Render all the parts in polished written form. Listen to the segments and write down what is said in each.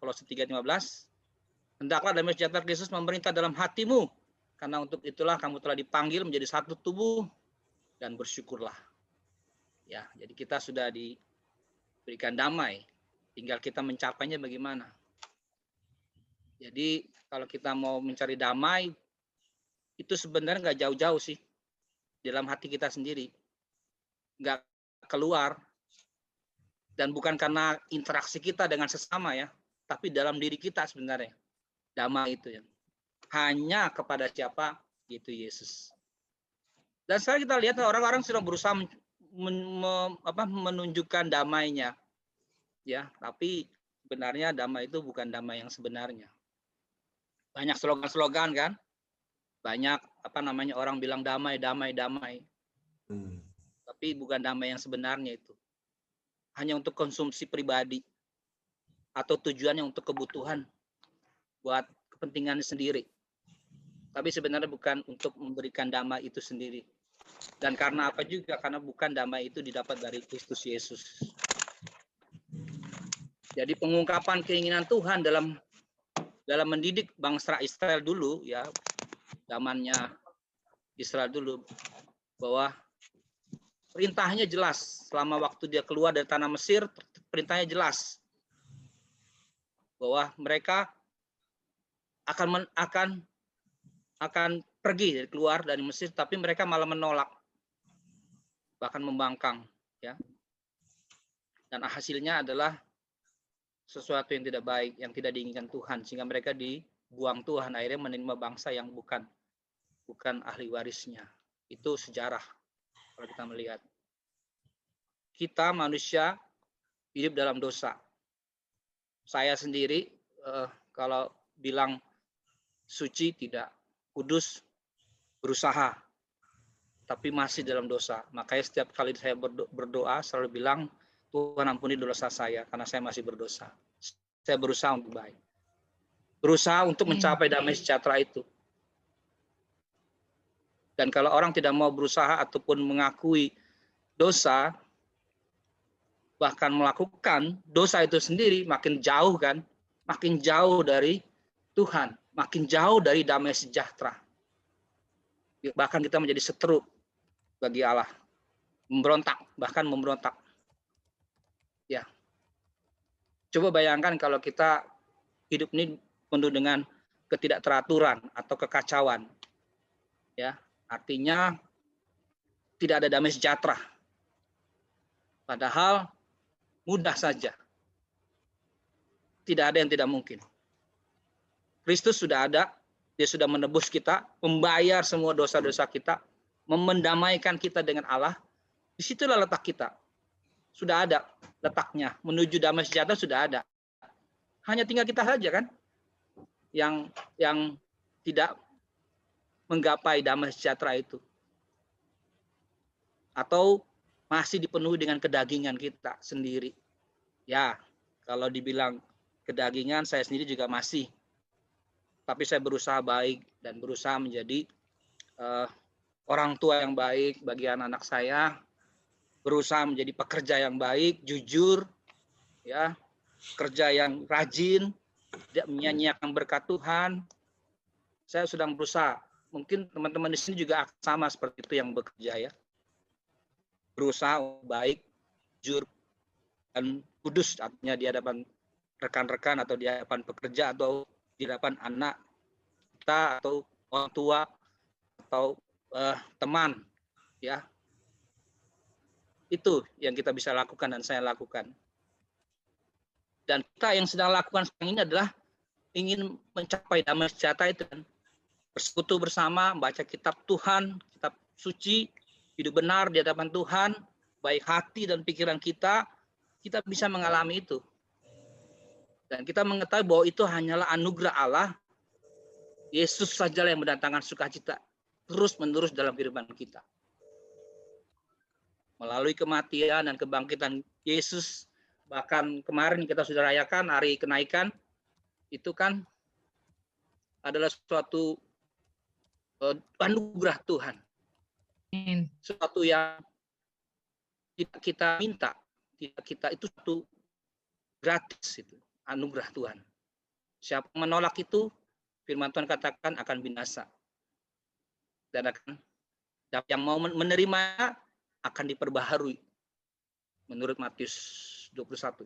Kolose 3:15. Hendaklah damai sejahtera Kristus memerintah dalam hatimu, karena untuk itulah kamu telah dipanggil menjadi satu tubuh, dan bersyukurlah. Ya, jadi kita sudah diberikan damai, tinggal kita mencapainya bagaimana. Jadi kalau kita mau mencari damai, itu sebenarnya nggak jauh-jauh sih, dalam hati kita sendiri, nggak keluar, dan bukan karena interaksi kita dengan sesama ya, tapi dalam diri kita sebenarnya damai itu ya. Hanya kepada siapa? Itu Yesus. Dan sekarang kita lihat orang-orang sudah berusaha menunjukkan damainya, ya. Tapi sebenarnya damai itu bukan damai yang sebenarnya. Banyak slogan-slogan kan, banyak orang bilang damai, damai, damai. Tapi bukan damai yang sebenarnya itu. Hanya untuk konsumsi pribadi atau tujuannya untuk kebutuhan buat kepentingan sendiri. Tapi sebenarnya bukan untuk memberikan damai itu sendiri. Dan karena apa juga? Karena bukan damai itu didapat dari Kristus Yesus. Jadi pengungkapan keinginan Tuhan dalam mendidik bangsa Israel dulu ya, zamannya Israel dulu, bahwa perintahnya jelas. Selama waktu dia keluar dari tanah Mesir, perintahnya jelas bahwa mereka akan pergi keluar dari Mesir, tapi mereka malah menolak, bahkan membangkang, ya. Dan hasilnya adalah sesuatu yang tidak baik, yang tidak diinginkan Tuhan, sehingga mereka dibuang Tuhan, akhirnya menerima bangsa yang bukan ahli warisnya. Itu sejarah kalau kita melihat. Kita manusia hidup dalam dosa. Saya sendiri kalau bilang suci tidak, kudus berusaha, tapi masih dalam dosa. Makanya setiap kali saya berdoa selalu bilang, Tuhan ampuni dosa saya karena saya masih berdosa. Saya berusaha untuk baik. Berusaha untuk mencapai damai sejahtera itu. Dan kalau orang tidak mau berusaha ataupun mengakui dosa, bahkan melakukan dosa itu sendiri, makin jauh kan, makin jauh dari Tuhan, makin jauh dari damai sejahtera. Bahkan kita menjadi seteru bagi Allah, bahkan memberontak. Ya, coba bayangkan kalau kita hidup ini penuh dengan ketidakteraturan atau kekacauan, ya, artinya tidak ada damai sejahtera. Padahal mudah saja, tidak ada yang tidak mungkin. Kristus sudah ada, dia sudah menebus kita, membayar semua dosa-dosa kita, mendamaikan kita dengan Allah. Disitulah letak kita. Sudah ada letaknya, menuju damai sejahtera sudah ada. Hanya tinggal kita saja kan, yang tidak menggapai damai sejahtera itu. Atau masih dipenuhi dengan kedagingan kita sendiri. Ya, kalau dibilang kedagingan, saya sendiri juga masih. Tapi saya berusaha baik dan berusaha menjadi orang tua yang baik bagi anak-anak saya, berusaha menjadi pekerja yang baik, jujur, ya, kerja yang rajin, tidak menyanyiakan berkat Tuhan. Saya sedang berusaha. Mungkin teman-teman di sini juga sama seperti itu yang bekerja ya. Berusaha baik, jujur, dan kudus, artinya di hadapan rekan-rekan atau di hadapan pekerja atau di hadapan anak kita atau orang tua atau teman, ya. Itu yang kita bisa lakukan dan saya lakukan. Dan kita yang sedang lakukan sekarang ini adalah ingin mencapai damai sejahtera itu, kan. Bersekutu bersama, baca kitab Tuhan, kitab suci, hidup benar di hadapan Tuhan, baik hati dan pikiran kita bisa mengalami itu. Dan kita mengetahui bahwa itu hanyalah anugerah Allah. Yesus sajalah yang mendatangkan sukacita terus-menerus dalam kehidupan kita. Melalui kematian dan kebangkitan Yesus, bahkan kemarin kita sudah rayakan hari kenaikan, itu kan adalah suatu anugerah Tuhan. Sesuatu yang tidak kita minta, tidak kita, itu suatu gratis, itu anugerah Tuhan. Siapa yang menolak itu, firman Tuhan katakan akan binasa. Dan yang mau menerima akan diperbaharui. Menurut Matius 21.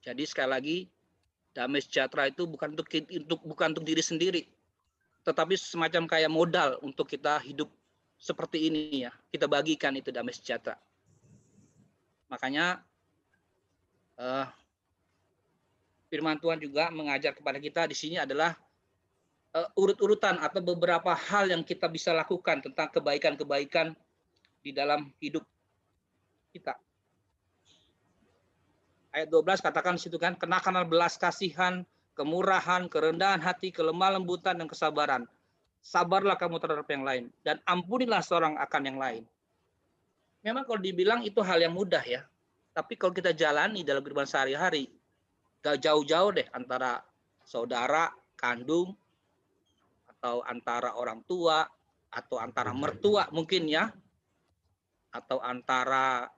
Jadi sekali lagi, damai sejahtera itu bukan untuk diri sendiri, tetapi semacam kayak modal untuk kita hidup seperti ini ya. Kita bagikan itu damai sejahtera. Makanya firman Tuhan juga mengajar kepada kita di sini adalah urut-urutan atau beberapa hal yang kita bisa lakukan tentang kebaikan-kebaikan di dalam hidup kita. Ayat 12 katakan di situ kan, kenakanlah belas kasihan, kemurahan, kerendahan hati, kelemah lembutan, dan kesabaran. Sabarlah kamu terhadap yang lain, dan ampunilah seorang akan yang lain. Memang kalau dibilang itu hal yang mudah ya, tapi kalau kita jalani dalam kehidupan sehari-hari, gak jauh-jauh deh antara saudara, kandung, atau antara orang tua, atau antara mertua mungkin ya, atau antara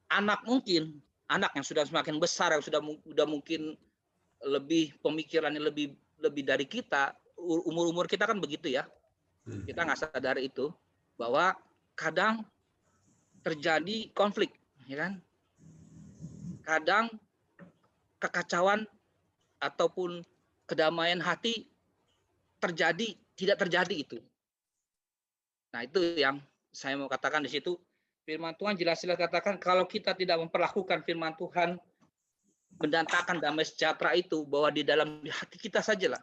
anak mungkin, anak yang sudah semakin besar, yang sudah mungkin lebih pemikirannya lebih dari kita, umur kita kan begitu ya, kita nggak sadar itu bahwa kadang terjadi konflik, ya kan? Kadang kekacauan ataupun kedamaian hati tidak terjadi itu. Nah itu yang saya mau katakan di situ. Firman Tuhan jelas-jelas katakan kalau kita tidak memperlakukan firman Tuhan mendatangkan damai sejahtera itu bahwa di dalam hati kita sajalah.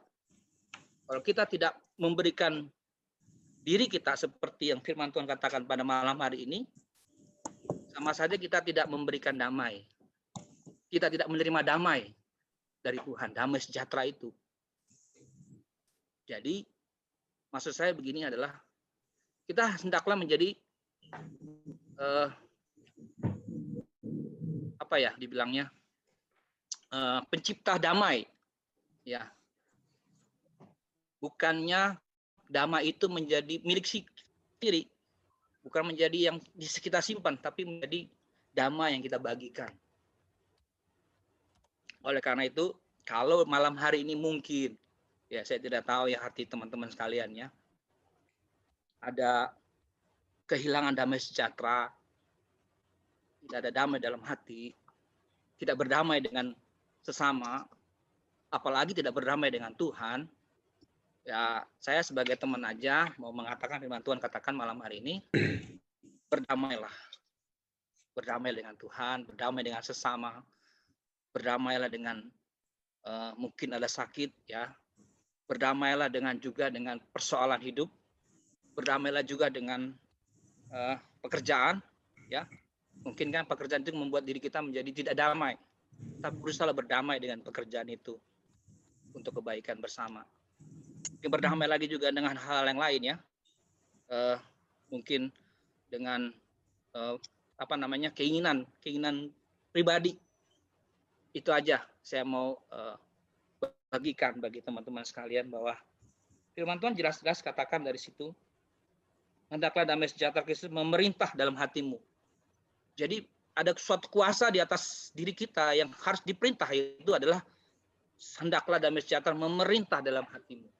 Kalau kita tidak memberikan diri kita seperti yang firman Tuhan katakan pada malam hari ini, sama saja kita tidak memberikan damai. Kita tidak menerima damai dari Tuhan, damai sejahtera itu. Jadi maksud saya begini adalah kita hendaklah menjadi apa ya dibilangnya pencipta damai, ya. Bukannya damai itu menjadi milik sendiri, bukan menjadi yang kita simpan, tapi menjadi damai yang kita bagikan. Oleh karena itu, kalau malam hari ini mungkin, ya saya tidak tahu ya hati teman-teman sekalian ya, ada kehilangan damai sejahtera, tidak ada damai dalam hati, tidak berdamai dengan sesama, apalagi tidak berdamai dengan Tuhan, ya saya sebagai teman aja mau mengatakan firman Tuhan katakan malam hari ini, berdamailah. Berdamai dengan Tuhan, berdamai dengan sesama, berdamailah dengan mungkin ada sakit ya, berdamailah juga dengan persoalan hidup, berdamailah juga dengan pekerjaan ya. Mungkin kan pekerjaan itu membuat diri kita menjadi tidak damai, tapi berusaha berdamai dengan pekerjaan itu untuk kebaikan bersama. Mungkin berdamai lagi juga dengan hal yang lain ya, mungkin dengan keinginan pribadi. Itu aja saya mau bagikan bagi teman-teman sekalian bahwa firman Tuhan jelas-jelas katakan dari situ, hendaklah damai sejahtera Kristus memerintah dalam hatimu. Jadi ada suatu kuasa di atas diri kita yang harus diperintah, itu adalah hendaklah damai sejahtera memerintah dalam hatimu.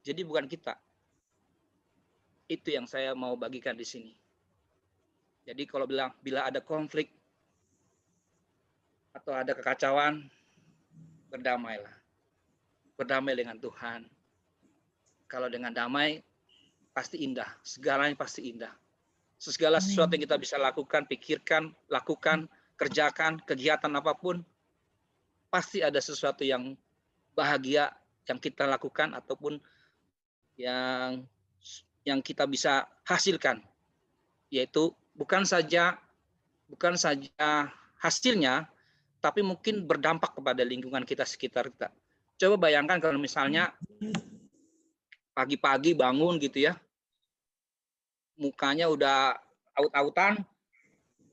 Jadi bukan kita. Itu yang saya mau bagikan di sini. Jadi kalau bila ada konflik atau ada kekacauan, berdamailah. Berdamai dengan Tuhan. Kalau dengan damai, pasti indah. Segalanya pasti indah. Segala sesuatu yang kita bisa lakukan, pikirkan, lakukan, kerjakan, kegiatan apapun, pasti ada sesuatu yang bahagia yang kita lakukan ataupun yang kita bisa hasilkan, yaitu bukan saja hasilnya, tapi mungkin berdampak kepada lingkungan kita sekitar kita. Coba bayangkan kalau misalnya pagi-pagi bangun gitu ya, mukanya udah aut-autan,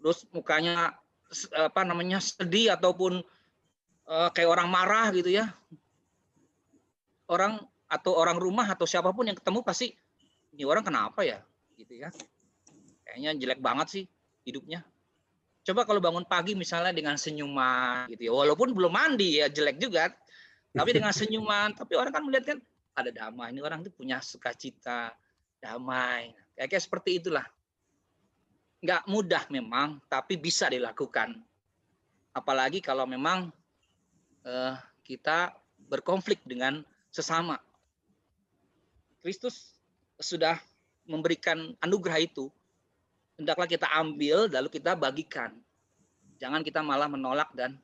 terus mukanya sedih ataupun kayak orang marah gitu ya. Orang rumah atau siapapun yang ketemu pasti ini orang kenapa ya gitu ya. Kayaknya jelek banget sih hidupnya. Coba kalau bangun pagi misalnya dengan senyuman gitu ya, walaupun belum mandi ya jelek juga. Tapi dengan senyuman. Tapi orang kan melihat kan ada damai. Ini orang itu punya sukacita, damai. Kayak seperti itulah. Nggak mudah memang, tapi bisa dilakukan. Apalagi kalau memang kita berkonflik dengan sesama. Kristus sudah memberikan anugerah itu. Hendaklah kita ambil, lalu kita bagikan. Jangan kita malah menolak dan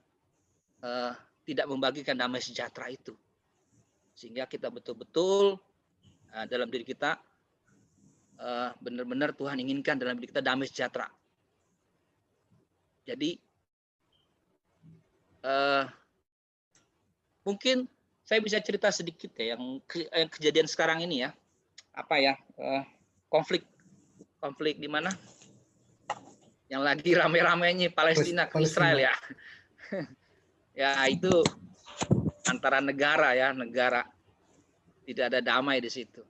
tidak membagikan damai sejahtera itu. Sehingga kita betul-betul dalam diri kita benar-benar Tuhan inginkan dalam diri kita damai sejahtera. Jadi mungkin saya bisa cerita sedikit ya yang kejadian sekarang ini ya. Apa ya? Konflik di mana? Yang lagi rame-ramenya Palestina ke Israel ya. Ya itu antara negara ya, negara. Tidak ada damai di situ.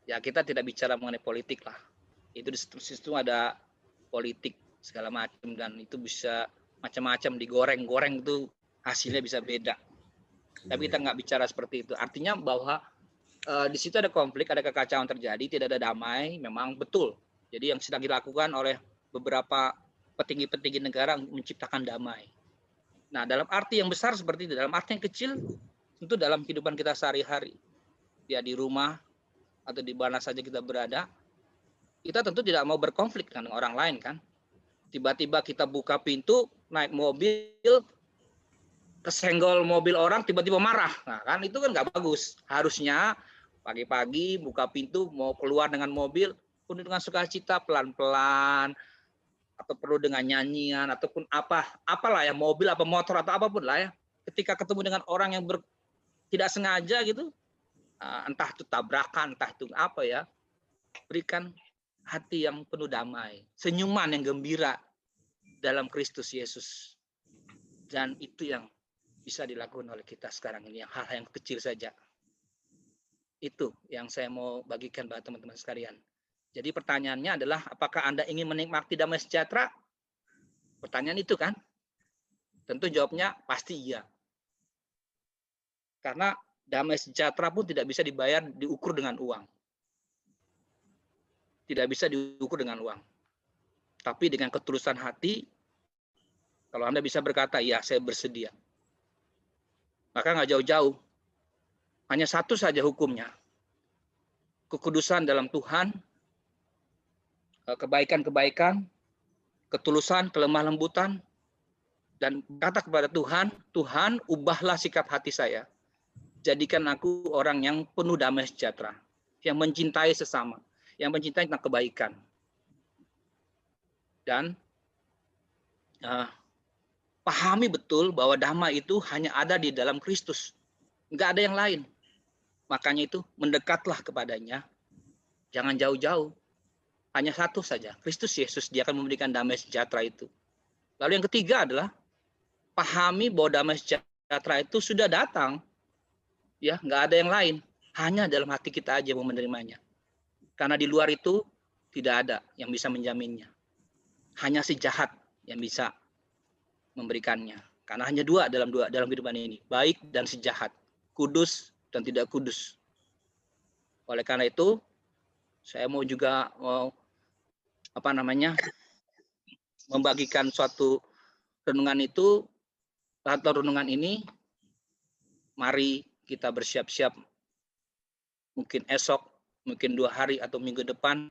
Ya kita tidak bicara mengenai politik lah. Itu di situ ada politik segala macam dan itu bisa macam-macam digoreng-goreng itu hasilnya bisa beda. Tapi kita nggak bicara seperti itu. Artinya bahwa di situ ada konflik, ada kekacauan terjadi, tidak ada damai, memang betul. Jadi yang sedang dilakukan oleh beberapa petinggi-petinggi negara menciptakan damai. Nah, dalam arti yang besar seperti itu, dalam arti yang kecil, tentu dalam kehidupan kita sehari-hari, ya di rumah atau di mana saja kita berada, kita tentu tidak mau berkonflik dengan orang lain kan. Tiba-tiba kita buka pintu, naik mobil, kesenggol mobil orang, tiba-tiba marah. Nah, kan itu kan nggak bagus. Harusnya pagi-pagi buka pintu, mau keluar dengan mobil, penuh dengan sukacita, pelan-pelan, atau perlu dengan nyanyian, ataupun apalah ya, mobil, apa motor, atau apapun lah ya. Ketika ketemu dengan orang yang tidak sengaja gitu, entah itu tabrakan, entah itu apa ya, berikan hati yang penuh damai, senyuman yang gembira dalam Kristus Yesus. Dan itu yang bisa dilakukan oleh kita sekarang ini, yang hal-hal yang kecil saja. Itu yang saya mau bagikan buat teman-teman sekalian. Jadi pertanyaannya adalah, apakah Anda ingin menikmati damai sejahtera? Pertanyaan itu kan? Tentu jawabnya pasti iya. Karena damai sejahtera pun tidak bisa diukur dengan uang. Tidak bisa diukur dengan uang. Tapi dengan ketulusan hati, kalau Anda bisa berkata, ya saya bersedia. Maka nggak jauh-jauh. Hanya satu saja hukumnya. Kekudusan dalam Tuhan, kebaikan-kebaikan, ketulusan, kelemah lembutan, dan kata kepada Tuhan, Tuhan ubahlah sikap hati saya. Jadikan aku orang yang penuh damai sejahtera, yang mencintai sesama, yang mencintai tentang kebaikan. Dan pahami betul bahwa damai itu hanya ada di dalam Kristus. Enggak ada yang lain. Makanya itu mendekatlah kepadanya. Jangan jauh-jauh. Hanya satu saja, Kristus Yesus, dia akan memberikan damai sejahtera itu. Lalu yang ketiga adalah pahami bahwa damai sejahtera itu sudah datang. Ya, nggak ada yang lain. Hanya dalam hati kita aja mau menerimanya. Karena di luar itu tidak ada yang bisa menjaminnya. Hanya si jahat yang bisa memberikannya. Karena hanya dua dalam kehidupan ini, baik dan si jahat, kudus dan tidak kudus. Oleh karena itu, saya mau juga membagikan suatu renungan itu, atau renungan ini, mari kita bersiap-siap, mungkin esok, mungkin 2 hari atau minggu depan,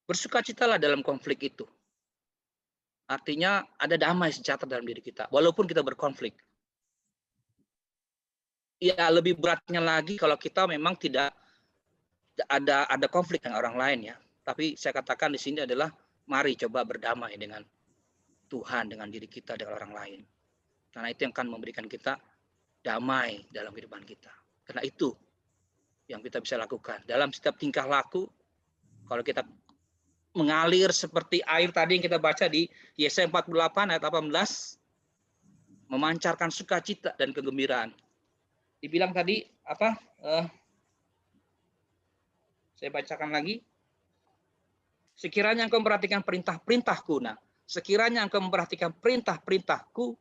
bersukacitalah dalam konflik itu. Artinya ada damai sejahtera dalam diri kita, walaupun kita berkonflik. Ya lebih beratnya lagi kalau kita memang tidak ada konflik dengan orang lain ya. Tapi saya katakan di sini adalah mari coba berdamai dengan Tuhan, dengan diri kita, dengan orang lain. Karena itu yang akan memberikan kita damai dalam kehidupan kita. Karena itu yang kita bisa lakukan. Dalam setiap tingkah laku, kalau kita mengalir seperti air tadi yang kita baca di Yesaya 48 ayat 18, memancarkan sukacita dan kegembiraan. Dibilang tadi apa? Saya bacakan lagi. Sekiranya engkau memperhatikan perintah-perintahku, nah, sekiranya engkau memperhatikan perintah-perintahku,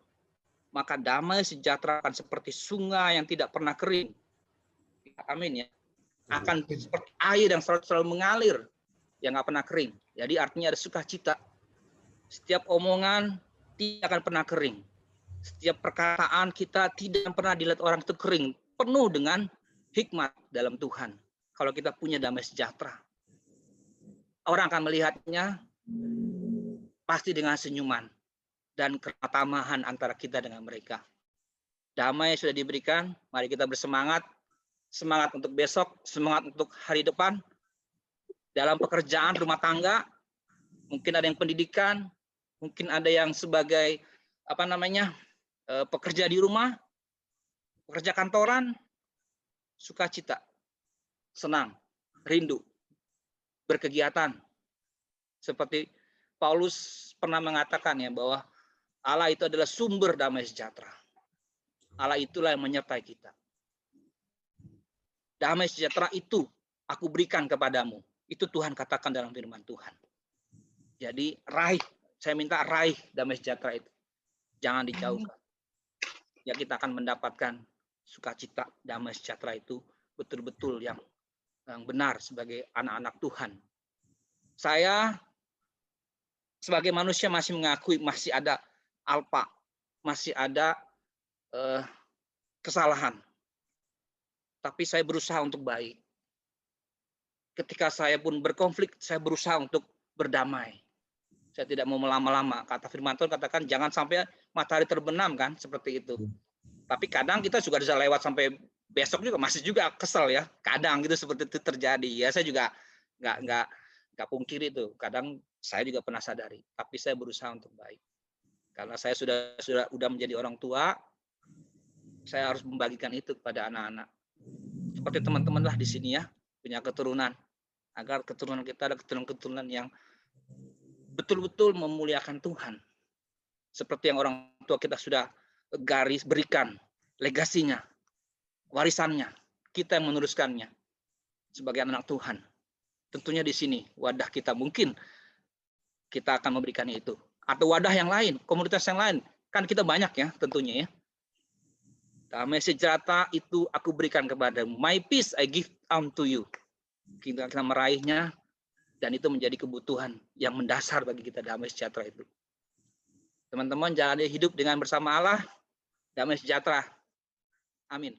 maka damai sejahtera akan seperti sungai yang tidak pernah kering. Amin ya. Akan seperti air yang selalu mengalir, yang nggak pernah kering. Jadi artinya ada sukacita. Setiap omongan tidak akan pernah kering. Setiap perkataan kita tidak pernah dilihat orang itu kering. Penuh dengan hikmat dalam Tuhan. Kalau kita punya damai sejahtera. Orang akan melihatnya pasti dengan senyuman dan keretamahan antara kita dengan mereka. Damai sudah diberikan, mari kita bersemangat. Semangat untuk besok, semangat untuk hari depan. Dalam pekerjaan rumah tangga, mungkin ada yang pendidikan, mungkin ada yang sebagai pekerja di rumah, pekerja kantoran, sukacita, senang, rindu, berkegiatan. Seperti Paulus pernah mengatakan ya bahwa Allah itu adalah sumber damai sejahtera. Allah itulah yang menyertai kita. Damai sejahtera itu aku berikan kepadamu. Itu Tuhan katakan dalam firman Tuhan. Jadi saya minta raih damai sejahtera itu. Jangan dijauhkan. Ya kita akan mendapatkan sukacita, damai sejahtera itu betul-betul yang benar sebagai anak-anak Tuhan. Saya sebagai manusia masih mengakui masih ada alpa, masih ada kesalahan. Tapi saya berusaha untuk baik. Ketika saya pun berkonflik, saya berusaha untuk berdamai. Saya tidak mau lama-lama. Kata firman Tuhan katakan jangan sampai matahari terbenam kan, seperti itu. Tapi kadang kita juga bisa lewat sampai besok juga masih juga kesel ya. Kadang gitu seperti itu terjadi. Ya saya juga nggak pungkiri itu. Kadang saya juga pernah sadari. Tapi saya berusaha untuk baik. Karena saya sudah menjadi orang tua, saya harus membagikan itu kepada anak-anak. Seperti teman-teman lah di sini ya, punya keturunan. Agar keturunan kita ada keturunan-keturunan yang betul-betul memuliakan Tuhan. Seperti yang orang tua kita sudah garis berikan legasinya, warisannya. Kita yang meneruskannya sebagai anak Tuhan. Tentunya di sini wadah kita mungkin kita akan memberikan itu. Atau wadah yang lain, komunitas yang lain. Kan kita banyak ya tentunya ya. Damai sejahtera itu aku berikan kepadamu. My peace I give unto you. Kita meraihnya dan itu menjadi kebutuhan yang mendasar bagi kita damai sejahtera itu. Teman-teman jalani hidup dengan bersama Allah, damai sejahtera. Amin.